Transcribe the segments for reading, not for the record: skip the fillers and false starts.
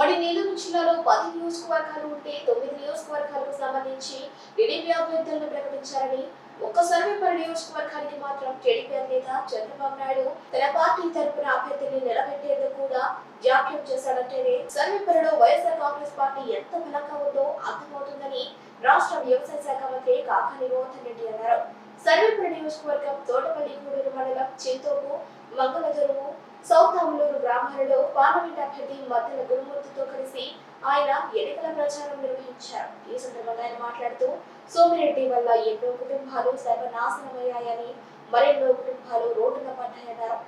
ఉమ్మడి నెల్లూరు జిల్లాలో 10 నియోజకవర్గాలు ఉంటే 9 నియోజకవర్గాలకు సంబంధించి టీడీపీ అభ్యర్థులను ప్రకటించారని, ఒక్క సర్వేపల్లి నియోజకవర్గానికి మాత్రం టీడీపీ అధినేత చంద్రబాబు నాయుడు తన పార్టీ తరపున అభ్యర్థిని నిలబెట్టేందుకు కూడా జాప్యం చేశాడంటేనే సర్వేపల్లిలో వైఎస్ఆర్ కాంగ్రెస్ పార్టీ ఎంత బలంగా ఉందో అర్థమవుతుందని రాష్ట్ర వ్యవసాయ శాఖ మంత్రి కాకాని గోవర్ధన్ రెడ్డి అన్నారు. సర్వేపల్లి నియోజకవర్గం తోటపల్లి గూడూరు మండలం చింతోపు, మంగళదొరువు, సౌతాములూరు గ్రామాలలో పార్లమెంట్ అభ్యర్థి మద్దెల గురుమూర్తితో కలిసి ఆయన ఎన్నికల ప్రచారం నిర్వహించారు. ఈ సందర్భంగా ఆయన మాట్లాడుతూ సోమిరెడ్డి వల్ల ఎన్నో కుటుంబాలు సర్వనాశనమయ్యాయని, మరెన్నో కుటుంబాలు రోడ్డున పడ్డాయన్నారు.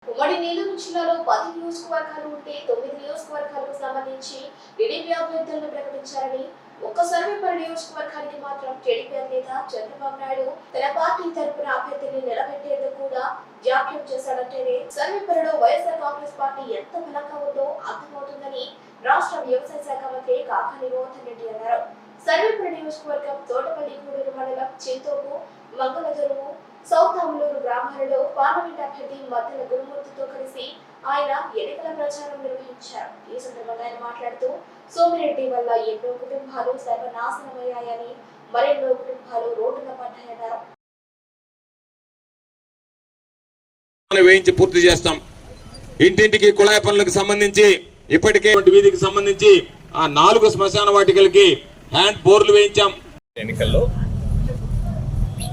ఉమ్మడి నెల్లూరు జిల్లాలో 10 నియోజకవర్గాలు ఉంటే 9 నియోజకవర్గాలకు సంబంధించి టీడీపీ అభ్యర్థులను ప్రకటించారని, ఒక్క సర్వేపల్లి నియోజకవర్గానికి మాత్రం టీడీపీ అధినేత చంద్రబాబు నాయుడు తన పార్టీ తరపున అభ్యర్థిని నిలబెట్టేందుకు కూడా జాప్యం చేశాడంటేనే సర్వేపల్లిలో వైఎస్ఆర్ కాంగ్రెస్ పార్టీ ఎంత బలంగా ఉందో అర్థమవుతుందని రాష్ట్ర వ్యవసాయ శాఖ మంత్రి కాకాని గోవర్ధన్ రెడ్డి అన్నారు. సర్వేపల్లి నియోజకవర్గం తోటపల్లి గూడూరు మండలం చింతోపు, మంగళదొరువు, సౌతాములూరు గ్రామాలలో పార్లమెంట్ అభ్యర్థి మద్దెల గురుమూర్తితో కలిసి ఆయన ఎన్నికల ప్రచారం నిర్వహించారు. ఈ సందర్భంగా ఆయన మాట్లాడుతూ సోమిరెడ్డి వల్ల ఎన్నో కుటుంబాలు సర్వనాశనమయ్యాయని, మరెన్నో కుటుంబాలు రోడ్డున పడ్డాయన్నారు. వేయించి పూర్తి చేస్తాం. ఇంటింటికి కుళాయి పనులకు సంబంధించి ఇప్పటికే వీధికి సంబంధించి ఆ 4 శ్మశాన వాటికలకి హ్యాండ్ బోర్లు వేయించాం. ఎన్నికల్లో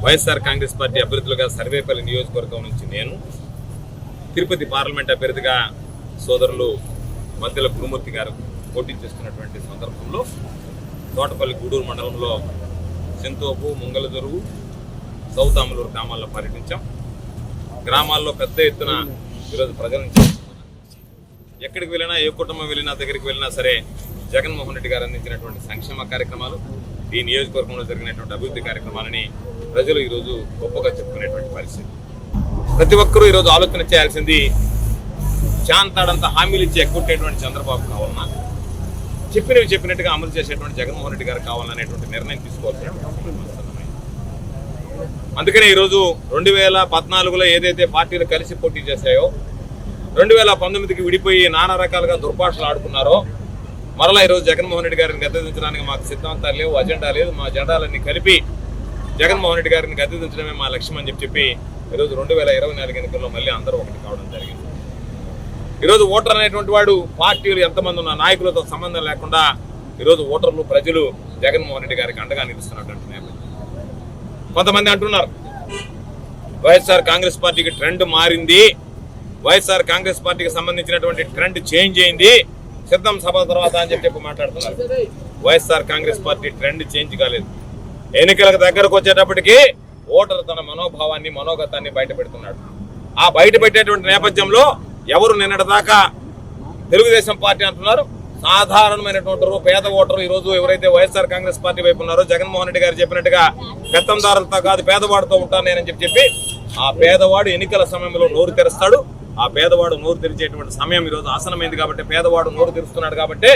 వైఎస్ఆర్ కాంగ్రెస్ పార్టీ అభ్యర్థులుగా సర్వేపల్లి నియోజకవర్గం నుంచి నేను, తిరుపతి పార్లమెంట్ అభ్యర్థిగా సోదరులు మద్దెల గురుమూర్తి గారు పోటీ చేస్తున్నటువంటి సందర్భంలో తోటపల్లి గూడూరు మండలంలో చింతోపు, ముంగళదొరువు, సౌతాములూరు గ్రామాల్లో పర్యటించాం. గ్రామాల్లో పెద్ద ఎత్తున ఈరోజు ప్రజల నుంచి ఎక్కడికి వెళ్ళినా, ఏ కుటుంబం వెళ్ళినా, దగ్గరికి వెళ్ళినా సరే జగన్మోహన్ రెడ్డి గారు అందించినటువంటి సంక్షేమ కార్యక్రమాలు, ఈ నియోజకవర్గంలో జరిగినటువంటి అభివృద్ధి కార్యక్రమాలని ప్రజలు ఈరోజు గొప్పగా చెప్పుకునేటువంటి పరిస్థితి. ప్రతి ఒక్కరూ ఈరోజు ఆలోచన చేయాల్సింది, శాంతాడంతా హామీలు ఇచ్చి ఎక్కుంటేటువంటి చంద్రబాబు కావాలన్నా, చెప్పినవి చెప్పినట్టుగా అమలు చేసేటువంటి జగన్మోహన్ రెడ్డి గారు కావాలనేటువంటి నిర్ణయం తీసుకోవాల్సినటువంటి. అందుకనే ఈరోజు 2014లో ఏదైతే పార్టీలు కలిసి పోటీ చేశాయో, 2019కి విడిపోయి నానా రకాలుగా దుర్భాషలు ఆడుకున్నారో, మరలా ఈరోజు జగన్మోహన్ రెడ్డి గారిని గద్దెదించడానికి మాకు సిద్ధాంతాలు లేవు, అజెండా లేదు, మా జెండాలన్నీ కలిపి జగన్మోహన్ రెడ్డి గారిని గద్దెదించడమే మా లక్ష్యం అని చెప్పి ఈరోజు 2024 ఎన్నికల్లో మళ్ళీ అందరూ ఒకటి కావడం జరిగింది. ఈరోజు ఓటర్ అనేటువంటి వాడు పార్టీలు ఎంతమంది ఉన్న నాయకులతో సంబంధం లేకుండా ఈరోజు ఓటర్లు, ప్రజలు జగన్మోహన్ రెడ్డి గారికి అండగా నిలుస్తున్నటువంటి నేపథ్యం. కొంతమంది అంటున్నారు వైఎస్ఆర్ కాంగ్రెస్ పార్టీకి ట్రెండ్ మారింది, వైఎస్ఆర్ కాంగ్రెస్ పార్టీకి సంబంధించినటువంటి ట్రెండ్ చేంజ్ అయింది, సిద్ధం సభ తర్వాత అని చెప్పి మాట్లాడుతున్నారు. YSR Congress party trend change కాలేదు. ఎన్నికలకు దగ్గరకు వచ్చేటప్పటికి ఓటర్ తన మనోభావాన్ని, మనోగతాన్ని బయట పెడుతున్నాడు. ఆ బయట పెట్టేటువంటి నేపథ్యంలో ఎవరు నిన్నటిదాకా తెలుగుదేశం పార్టీ అంటున్నారు, సాధారణమైనటువంటి పేద ఓటరు ఈరోజు ఎవరైతే వైఎస్ఆర్ కాంగ్రెస్ పార్టీ వైపు ఉన్నారో, జగన్మోహన్ రెడ్డి గారు చెప్పినట్టుగా పెత్తందారులతో కాదు పేదవాడితో ఉంటాను నేనని చెప్పి ఆ పేదవాడు ఎన్నికల సమయంలో నోరు తెరుస్తాడు. ఆ పేదవాడు నోరు తెరిచేటువంటి సమయం ఈరోజు ఆసనమైంది కాబట్టి, పేదవాడు నోరు తెరుస్తున్నాడు కాబట్టి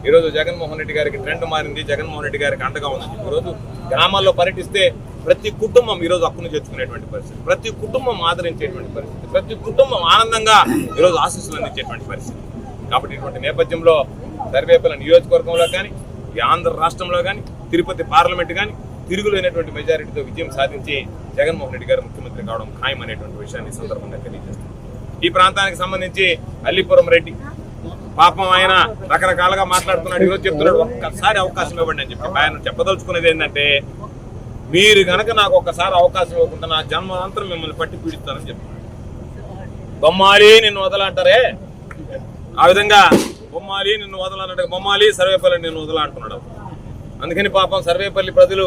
ఈరోజు జగన్మోహన్ రెడ్డి గారికి ట్రెండ్ మారింది, జగన్మోహన్ రెడ్డి గారికి అండగా ఉందని చెప్పి ఈరోజు గ్రామాల్లో పర్యటిస్తే ప్రతి కుటుంబం ఈరోజు హక్కును చేర్చుకునేటువంటి పరిస్థితి, ప్రతి కుటుంబం ఆదరించేటువంటి పరిస్థితి, ప్రతి కుటుంబం ఆనందంగా ఈరోజు ఆశీస్సులు అందించేటువంటి పరిస్థితి. కాబట్టి ఇటువంటి నేపథ్యంలో సర్వేపల్లి నియోజకవర్గంలో కానీ, ఈ ఆంధ్ర రాష్ట్రంలో కానీ, తిరుపతి పార్లమెంట్ కానీ తిరుగులేనటువంటి మెజారిటీతో విజయం సాధించి జగన్మోహన్ రెడ్డి గారు ముఖ్యమంత్రి కావడం ఖాయం అనేటువంటి విషయాన్ని సందర్భంగా తెలియజేస్తారు. ఈ ప్రాంతానికి సంబంధించి అల్లిపురం రెడ్డి పాపం ఆయన రకరకాలుగా మాట్లాడుతున్నాడు. ఈరోజు చెప్తున్నాడు ఒక్కసారి అవకాశం ఇవ్వండి అని చెప్పి. ఆయన చెప్పదలుచుకునేది ఏంటంటే, మీరు కనుక నాకు ఒక్కసారి అవకాశం ఇవ్వకుండా నా జన్మాంతరం మిమ్మల్ని పట్టి పీడిస్తానని చెప్తున్నాడు. బొమ్మాలి నిన్ను వదలంటారే, ఆ విధంగా బొమ్మాలి నిన్ను వదలన్నట్టు బొమ్మాలి సర్వేపల్లి నిన్ను వదల అంటున్నాడు. అందుకని పాపం సర్వేపల్లి ప్రజలు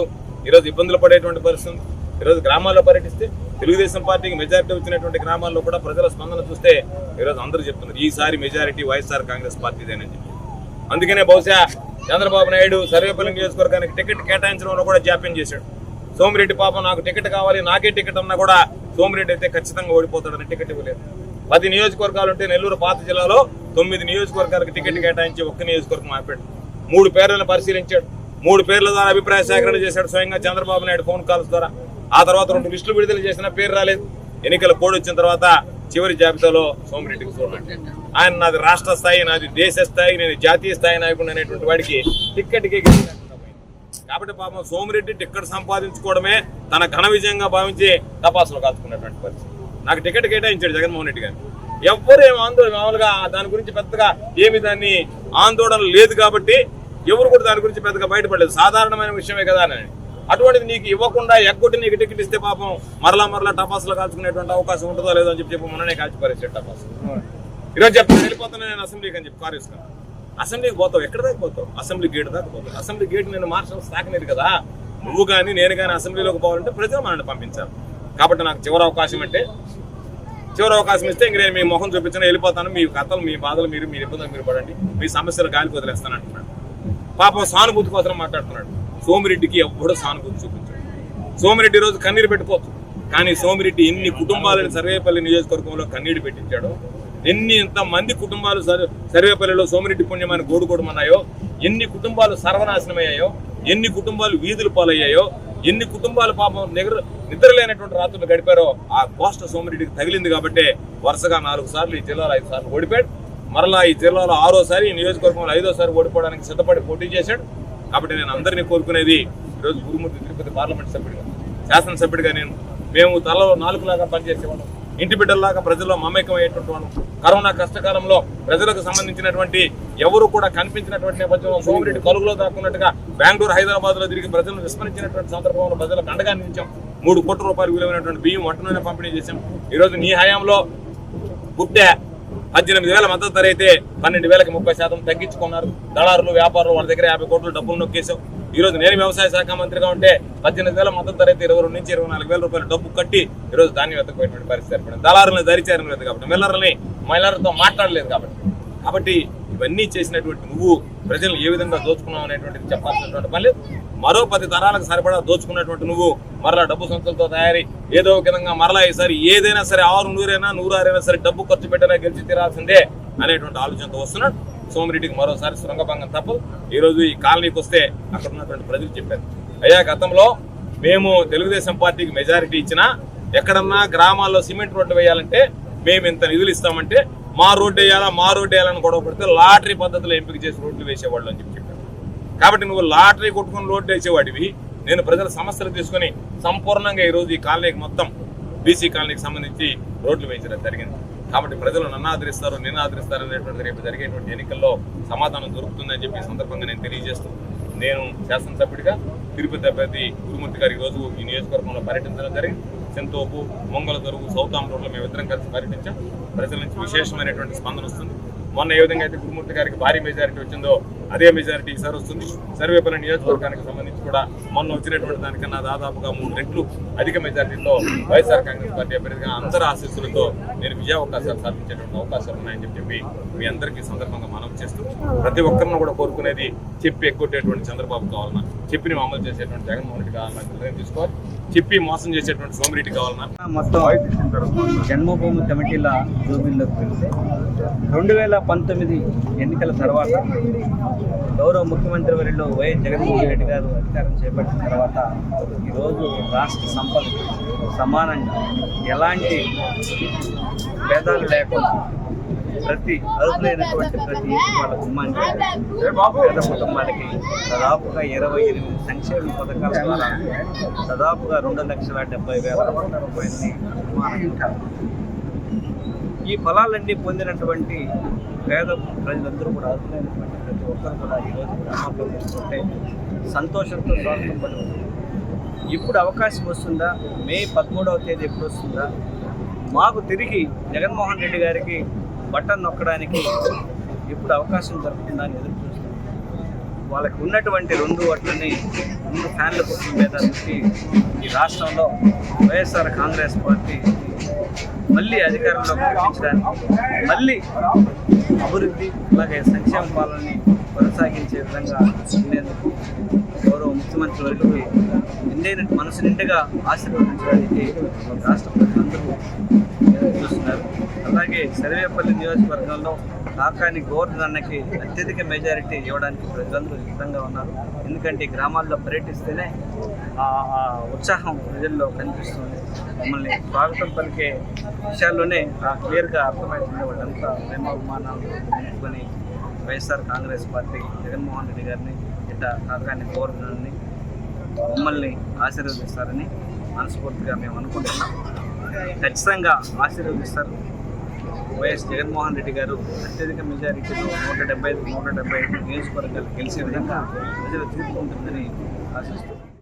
ఈరోజు ఇబ్బందులు పడేటువంటి పరిస్థితి. ఈరోజు గ్రామాల్లో పర్యటిస్తే తెలుగుదేశం పార్టీకి మెజారిటీ వచ్చినటువంటి గ్రామాల్లో కూడా ప్రజల స్పందన చూస్తే ఈరోజు అందరూ చెప్తున్నారు ఈసారి మెజారిటీ వైఎస్ఆర్ కాంగ్రెస్ పార్టీదేనని చెప్పి. అందుకనే బహుశా చంద్రబాబు నాయుడు సర్వేపల్లి నియోజకవర్గానికి టికెట్ కేటాయించడంలో కూడా జాప్యం చేశాడు. సోమిరెడ్డి పాపం నాకు టికెట్ కావాలి, నాకే టికెట్ అన్నా కూడా సోమిరెడ్డి అయితే ఖచ్చితంగా ఓడిపోతాడని టికెట్ ఇవ్వలేదు. 10 నియోజకవర్గాలు ఉంటే నెల్లూరు పాత జిల్లాలో 9 నియోజకవర్గాలకు టికెట్ కేటాయించి ఒక్క నియోజకవర్గం ఆపాడు. 3 పేర్లను పరిశీలించాడు. 3 పేర్ల ద్వారా అభిప్రాయ సేకరణ చేశాడు స్వయంగా చంద్రబాబు నాయుడు ఫోన్ కాల్స్ ద్వారా. ఆ తర్వాత 2 లిస్టులు విడుదల చేసిన పేరు రాలేదు. ఎన్నికల కోడ్ వచ్చిన తర్వాత చివరి జాబితాలో సోమిరెడ్డికి చూడండి. ఆయన నాది రాష్ట్ర స్థాయి, నాది దేశ స్థాయి, నేను జాతీయ స్థాయి నాయకుడు అనేటువంటి వాడికి టిక్కెట్కి కాబట్టి పాపం సోమిరెడ్డి టిక్కెట్ సంపాదించుకోవడమే తన ఘన విజయంగా భావించి టపాసులు కాల్చుకున్నటువంటి పరిస్థితి. నాకు టికెట్ కేటాయించాడు జగన్మోహన్ రెడ్డి గారు. ఎవ్వరు ఏం ఆందోళన మామూలుగా దాని గురించి పెద్దగా ఏమి దాన్ని ఆందోళన లేదు కాబట్టి ఎవరు కూడా దాని గురించి పెద్దగా బయటపడలేదు. సాధారణమైన విషయమే కదా అని. అటువంటిది నీకు ఇవ్వకుండా ఎగ్గొట్టి నీకు టికెట్ ఇస్తే పాపం మరలా టపాసులు కాల్చుకునేటువంటి అవకాశం ఉంటుందో లేదో అని చెప్పి మొన్ననే కాల్చి పరిస్థితి టపాసు. ఈరోజు చెప్తాను వెళ్ళిపోతాను నేను అసెంబ్లీకి అని చెప్పి కారు వేసుకున్నాను. అసెంబ్లీకి పోతావు, ఎక్కడ దాకా పోతావు? అసెంబ్లీ గేట్ దాకా పోతావు. అసెంబ్లీ గేట్ నేను మార్షల్స్ తాకలేదు కదా. నువ్వు కానీ నేను కానీ అసెంబ్లీలోకి పోవాలంటే ప్రజలు మనల్ని పంపించారు. కాబట్టి నాకు చివరి అవకాశం ఇస్తే ఇంక నేను మీ మొహం చూపించిన వెళ్ళిపోతాను, మీ కథలు మీ బాధలు మీరు ఇబ్బందులు మీరు పడండి, మీ సమస్యలు గాలికి వదిలేస్తాను అంటున్నాడు. పాపం సానుభూతి కోసం మాట్లాడుతున్నాడు. సోమిరెడ్డికి ఎవ్వడూ సానుభూతి చూపించాడు. సోమిరెడ్డి రోజు కన్నీరు పెట్టిపోవచ్చు, కానీ సోమిరెడ్డి ఎన్ని కుటుంబాలను సర్వేపల్లి నియోజకవర్గంలో కన్నీరు పెట్టించాడో, ఎంతమంది కుటుంబాలు సర్వేపల్లిలో సోమిరెడ్డి పుణ్యమైన గోడుకోవడమన్నాయో, ఎన్ని కుటుంబాలు సర్వనాశనమయ్యాయో, ఎన్ని కుటుంబాలు వీధులు పాలయ్యాయో, ఎన్ని కుటుంబాలు పాపం నిద్రలేనటువంటి రాత్రులు గడిపారో ఆ కోష్ట సోమిరెడ్డికి తగిలింది. కాబట్టి వరుసగా 4 సార్లు ఈ జిల్లాలో 5 సార్లు ఓడిపోయాడు. మరలా ఈ జిల్లాలో 6వసారి, ఈ నియోజకవర్గంలో 5వసారి ఓడిపోవడానికి సిద్ధపడి పోటీ చేశాడు. కాబట్టి నేను అందరినీ కోరుకునేది, ఈరోజు గురుమూర్తి తిరుపతి పార్లమెంట్ సభ్యుడిగా, శాసనసభ్యుడిగా మేము తలలో 4లాగా పనిచేసేవాళ్ళం, ఇంటి బిడ్డల్లాగా ప్రజల్లో మమేకం అయ్యేటువంటి వాళ్ళం. కరోనా కష్టకాలంలో ప్రజలకు సంబంధించినటువంటి ఎవరు కూడా కనిపించినటువంటి నేపథ్యంలో సోమిరెడ్డి కలుగులో దాక్కున్నట్టుగా బెంగళూరు, హైదరాబాద్ లో తిరిగి ప్రజలను విస్మరించినటువంటి సందర్భంలో ప్రజలకు అండగా నిలిచాం. 3 కోట్ల రూపాయలు విలువైనటువంటి బియ్యం వంటనూనె పంపిణీ చేశాం. ఈరోజు నీ హయాంలో పుట్టే 18,000 మద్దతు ధర అయితే 12,000కి 30% తగ్గించుకున్నారు. దళారులు, వ్యాపారులు వాళ్ళ దగ్గర 50 కోట్ల డబ్బులు నొక్కేశాం. ఈరోజు నేను వ్యవసాయ శాఖ మంత్రిగా ఉంటే 18,000 మద్దతు ధర అయితే 22 నుంచి 24,000 రూపాయలు డబ్బు కట్టి ఈరోజు ధాన్యం ఎత్తకపోయినటువంటి పరిస్థితి ఏర్పడింది. దళారులను దరిచేరం లేదు కాబట్టి, మిల్లర్లతో మాట్లాడలేదు కాబట్టి ఇవన్నీ చేసినటువంటి నువ్వు ప్రజలను ఏ విధంగా దోచుకున్నావు అనేటువంటిది చెప్పాల్సినటువంటి పని లేదు. మరో 10 తరాలకు సరిపడా దోచుకున్నటువంటి నువ్వు మరలా డబ్బు సంస్థలతో తయారీ ఏదో ఒక విధంగా మరలా ఈసారి ఏదైనా సరే 100 సరే డబ్బు ఖర్చు పెట్టినా గెలిచి తీరాల్సిందే అనేటువంటి ఆలోచనతో వస్తున్నాడు. సోమిరెడ్డికి మరోసారి శృంగభంగం తప్పదు. ఈరోజు ఈ కాలనీకి వస్తే అక్కడ ఉన్నటువంటి ప్రజలు చెప్పారు, అయ్యా గతంలో మేము తెలుగుదేశం పార్టీకి మెజారిటీ ఇచ్చినా ఎక్కడన్నా గ్రామాల్లో సిమెంట్ రోడ్లు వేయాలంటే మేము ఇంత నిధులు ఇస్తామంటే మా రోడ్డు వేయాలని గొడవ పడితే లాటరీ పద్ధతిలో ఎంపిక చేసి రోడ్లు వేసేవాళ్ళు అని చెప్పారు. కాబట్టి నువ్వు లాటరీ కొట్టుకుని రోడ్డు వేసేవాడివి, నేను ప్రజల సమస్యలు తీసుకుని సంపూర్ణంగా ఈరోజు ఈ కాలనీకి మొత్తం బీసీ కాలనీకి సంబంధించి రోడ్లు వేయించడం జరిగింది. కాబట్టి ప్రజలు నన్ను ఆదరిస్తారు, నిన్ను ఆదరిస్తారు అనేటువంటి రేపు జరిగేటువంటి ఎన్నికల్లో సమాధానం దొరుకుతుందని చెప్పి సందర్భంగా నేను తెలియజేస్తూ, నేను శాసనసభ్యుడిగా తిరుపతి అభ్యర్థి గురుమూర్తి గారి రోజు ఈ నియోజకవర్గంలో పర్యటించడం జరిగింది. చింతోపు, మొంగళదొరుగు, సౌతాం రోడ్లో మేమిద్దరం కలిసి పర్యటించాం. ప్రజల నుంచి విశేషమైనటువంటి స్పందన వస్తుంది. మొన్న ఏ విధంగా అయితే గురుమూర్తి గారికి భారీ మెజారిటీ వచ్చిందో అదే మెజారిటీ ఈసారి వస్తుంది. సర్వేపల్లి నియోజకవర్గానికి సంబంధించి కూడా మొన్న వచ్చినటువంటి దానికన్నా దాదాపుగా 3 రెట్లు అధిక మెజారిటీతో వైఎస్ఆర్ కాంగ్రెస్ పార్టీ అభ్యర్థిగా అందరి ఆశీస్సులతో నేను విజయావకాశాలు సాధించేటువంటి అవకాశాలు ఉన్నాయని చెప్పి మీ అందరికీ సందర్భంగా మనవి చేస్తూ, ప్రతి ఒక్కరిని కూడా కోరుకునేది చెప్పి ఎగ్గొట్టేటువంటి చంద్రబాబు కావాలన్నా, చెప్పిని అమలు చేసేటువంటి జగన్మోహన్ రెడ్డి కావాలన్నా నిర్ణయం తీసుకోవాలి. చెప్పి మోసం చేసేటువంటి సోమిరెడ్డి కావాలన్నా మొత్తం జన్మభూమి కమిటీల జోబీల్లోకి వెళ్తే 2019 ఎన్నికల తర్వాత గౌరవ ముఖ్యమంత్రి వర్యులు వైఎస్ జగన్మోహన్ రెడ్డి గారు అధికారం చేపట్టిన తర్వాత ఈరోజు రాష్ట్ర సంపద సమానంగా ఎలాంటి భేదాలు లేకుండా ప్రతి అర్హులైనటువంటి ప్రతి వాళ్ళ కుటుంబానికి పేద కుటుంబానికి దాదాపుగా 28 సంక్షేమ పథకాల ద్వారా దాదాపుగా 2,70,000 రూపాయలని ఈ ఫలాలన్నీ పొందినటువంటి పేద ప్రజలందరూ కూడా అర్హులైనటువంటి ప్రతి ఒక్కరు కూడా ఈరోజు గ్రామాల్లో తీసుకుంటే సంతోషంతో స్వాగతం పడుతుంది. ఇప్పుడు అవకాశం వస్తుందా? మే 13వ తేదీ ఎప్పుడు వస్తుందా? మాకు తిరిగి జగన్మోహన్ రెడ్డి గారికి బటన్ నొక్కడానికి ఇప్పుడు అవకాశం దొరుకుతుందా అని ఎదురు చూస్తున్నాం. వాళ్ళకి ఉన్నటువంటి 2 ఓట్లని 2 ఫ్యాన్ల కుటుంబం మీద నుంచి ఈ రాష్ట్రంలో వైఎస్ఆర్ కాంగ్రెస్ పార్టీ మళ్ళీ అధికారంలోకి తెప్పించడానికి, మళ్ళీ అభివృద్ధి అలాగే సంక్షేమ పాలనని కొనసాగించే విధంగా ఉండేందుకు గౌరవ ముఖ్యమంత్రి వర్యులకి నిండైన మనసు నిండుగా ఆశీర్వదించడానికి రాష్ట్ర ప్రజలందరూ చూస్తున్నారు. అలాగే సర్వేపల్లి నియోజకవర్గంలో కాకాని గోవర్ధన్ అన్నకి అత్యధిక మెజారిటీ ఇవ్వడానికి ప్రజలందరూ సిద్ధంగా ఉన్నారు. ఎందుకంటే గ్రామాల్లో పర్యటిస్తేనే ఆ ఉత్సాహం ప్రజల్లో కనిపిస్తుంది. మమ్మల్ని స్వాగతం పలికే విషయాల్లోనే క్లియర్గా అర్థమవుతుంది. వాళ్ళంతా ప్రేమాభిమానాలు నింపుకొని వైఎస్ఆర్ కాంగ్రెస్ పార్టీ జగన్మోహన్ రెడ్డి గారిని ఇట్లా కాకాన్ని కోరుకుని మమ్మల్ని ఆశీర్వదిస్తారని మనస్ఫూర్తిగా మేము అనుకుంటున్నాం. ఖచ్చితంగా ఆశీర్వదిస్తారు. వైఎస్ జగన్మోహన్ రెడ్డి గారు అత్యధిక మెజారిటీలో 175 నియోజకవర్గాలు గెలిచే విధంగా ప్రజలు తీర్పు ఉంటుందని ఆశిస్తున్నాం.